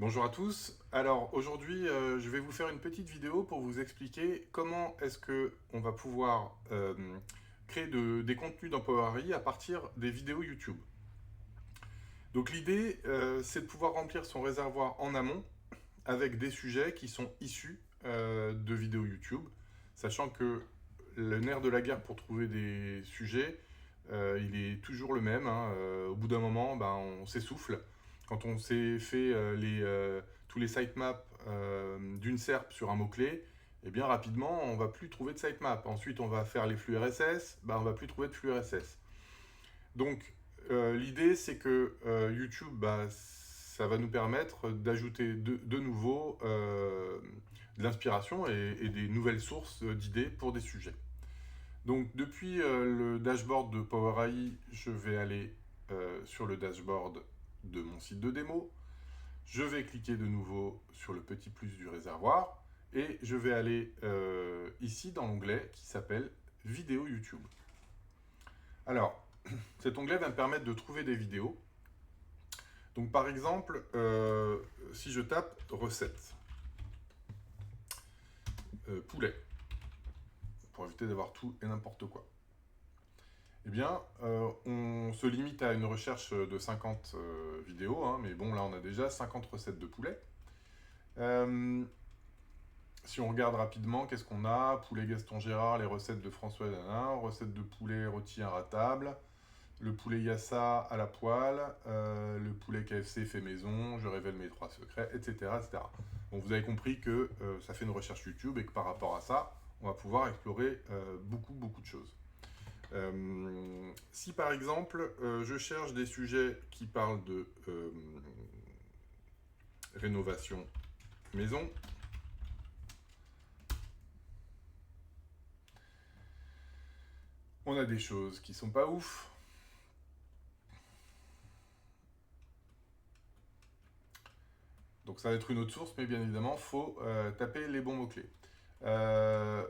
Bonjour à tous. Alors aujourd'hui, je vais vous faire une petite vidéo pour vous expliquer comment est-ce que on va pouvoir créer des contenus dans Power AI à partir des vidéos YouTube. Donc l'idée, c'est de pouvoir remplir son réservoir en amont avec des sujets qui sont issus de vidéos YouTube, sachant que le nerf de la guerre pour trouver des sujets, il est toujours le même, hein. Au bout d'un moment, ben, on s'essouffle. Quand on s'est fait tous les sitemaps d'une SERP sur un mot-clé, eh bien rapidement, on ne va plus trouver de sitemap. Ensuite, on va faire les flux RSS, ben, on ne va plus trouver de flux RSS. Donc, l'idée, c'est que YouTube, bah, ça va nous permettre d'ajouter de nouveau de l'inspiration et des nouvelles sources d'idées pour des sujets. Donc, depuis le dashboard de Power AI, je vais aller sur le dashboard de mon site de démo. Je vais cliquer de nouveau sur le petit plus du réservoir et je vais aller ici dans l'onglet qui s'appelle Vidéo YouTube. Alors, cet onglet va me permettre de trouver des vidéos. Donc par exemple, si je tape recette, poulet, pour éviter d'avoir tout et n'importe quoi, eh bien, on se limite à une recherche de 50 vidéos, hein, mais bon, là on a déjà 50 recettes de poulet. Si on regarde rapidement, qu'est-ce qu'on a? Poulet Gaston Gérard, les recettes de François Danin, recettes de poulet rôti inratable, le poulet Yassa à la poêle, le poulet KFC fait maison, je révèle mes 3 secrets, etc. etc. Bon, vous avez compris que ça fait une recherche YouTube et que par rapport à ça, on va pouvoir explorer beaucoup de choses. Si par exemple, je cherche des sujets qui parlent de rénovation maison, on a des choses qui sont pas ouf. Donc ça va être une autre source, mais bien évidemment, il faut taper les bons mots-clés.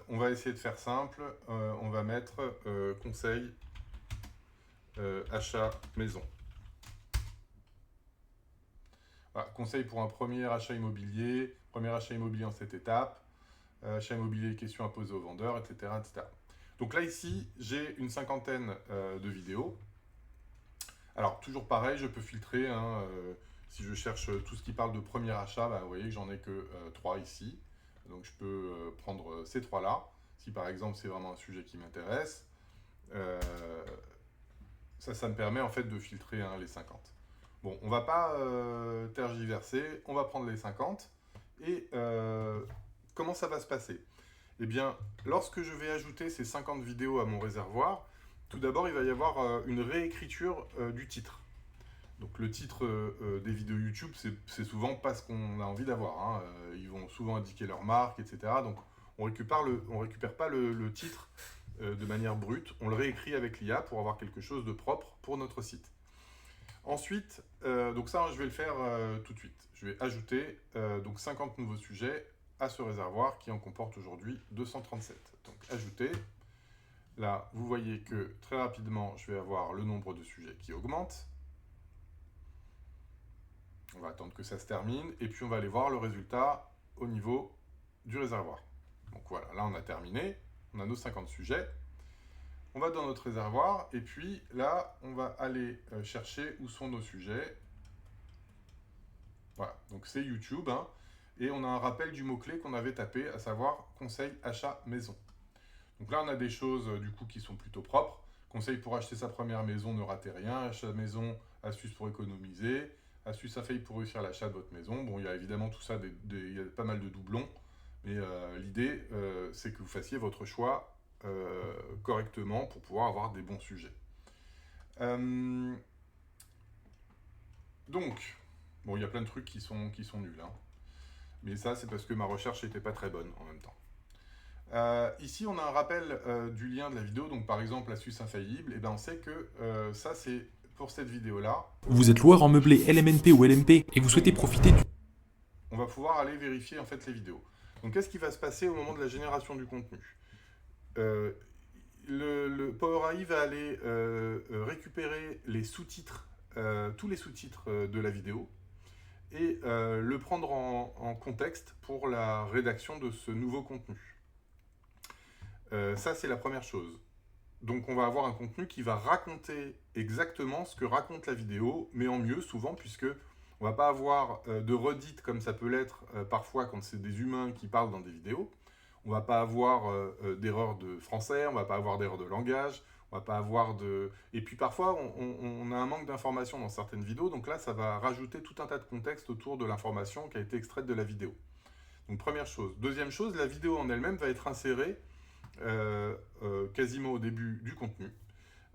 On va essayer de faire simple. On va mettre conseil achat maison. Voilà, conseil pour un premier achat immobilier en 7 étapes, achat immobilier, questions à poser aux vendeurs, etc. etc. Donc là, ici, j'ai une cinquantaine de vidéos. Alors, toujours pareil, je peux filtrer. Hein, si je cherche tout ce qui parle de premier achat, bah, vous voyez que j'en ai que 3 ici. Donc, je peux prendre ces 3-là. Si par exemple, c'est vraiment un sujet qui m'intéresse, ça me permet en fait de filtrer hein, les 50. Bon, on va pas tergiverser, on va prendre les 50. Et comment ça va se passer? Eh bien, lorsque je vais ajouter ces 50 vidéos à mon réservoir, tout d'abord, il va y avoir une réécriture du titre. Donc le titre des vidéos YouTube, c'est souvent pas ce qu'on a envie d'avoir. Hein. Ils vont souvent indiquer leur marque, etc. Donc on récupère pas le titre de manière brute, on le réécrit avec l'IA pour avoir quelque chose de propre pour notre site. Ensuite, donc ça je vais le faire tout de suite. Je vais ajouter donc 50 nouveaux sujets à ce réservoir qui en comporte aujourd'hui 237. Donc ajouter. Là, vous voyez que très rapidement, je vais avoir le nombre de sujets qui augmente. On va attendre que ça se termine et puis on va aller voir le résultat au niveau du réservoir. Donc voilà, là on a terminé, on a nos 50 sujets. On va dans notre réservoir et puis là on va aller chercher où sont nos sujets. Voilà, donc c'est YouTube hein, et on a un rappel du mot-clé qu'on avait tapé, à savoir conseil achat maison. Donc là on a des choses du coup qui sont plutôt propres. Conseil pour acheter sa première maison, ne ratez rien. Achat maison, astuces pour économiser. Astuces à failli pour réussir l'achat de votre maison. Bon, il y a évidemment tout ça, il y a pas mal de doublons. Mais l'idée, c'est que vous fassiez votre choix correctement pour pouvoir avoir des bons sujets. Donc, bon, il y a plein de trucs qui sont nuls. Hein. Mais ça, c'est parce que ma recherche n'était pas très bonne en même temps. Ici, on a un rappel du lien de la vidéo. Donc, par exemple, l'astuce infaillible. Et ben, on sait que ça, c'est pour cette vidéo-là. Vous êtes loueur en meublé LMNP ou LMP et vous souhaitez profiter du... On va pouvoir aller vérifier en fait les vidéos. Donc, qu'est-ce qui va se passer au moment de la génération du contenu? Le Power AI va aller récupérer les sous-titres, tous les sous-titres de la vidéo. et le prendre en contexte pour la rédaction de ce nouveau contenu. Ça, c'est la première chose. Donc on va avoir un contenu qui va raconter exactement ce que raconte la vidéo, mais en mieux souvent, puisque on ne va pas avoir de redites comme ça peut l'être parfois quand c'est des humains qui parlent dans des vidéos. On ne va pas avoir d'erreur de français, on ne va pas avoir d'erreur de langage, on va pas avoir de... Et puis parfois, on a un manque d'informations dans certaines vidéos, donc là, ça va rajouter tout un tas de contexte autour de l'information qui a été extraite de la vidéo. Donc première chose. Deuxième chose, la vidéo en elle-même va être insérée quasiment au début du contenu.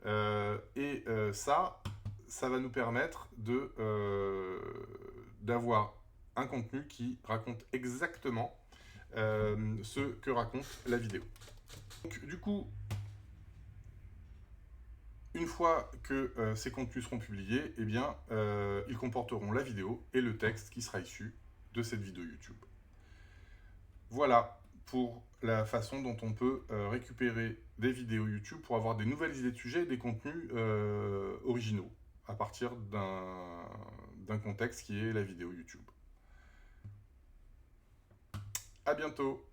Ça va nous permettre d'avoir un contenu qui raconte exactement ce que raconte la vidéo. Donc, du coup, une fois que ces contenus seront publiés, eh bien, ils comporteront la vidéo et le texte qui sera issu de cette vidéo YouTube. Voilà pour la façon dont on peut récupérer des vidéos YouTube pour avoir des nouvelles idées de sujets et des contenus originaux à partir d'un contexte qui est la vidéo YouTube. À bientôt!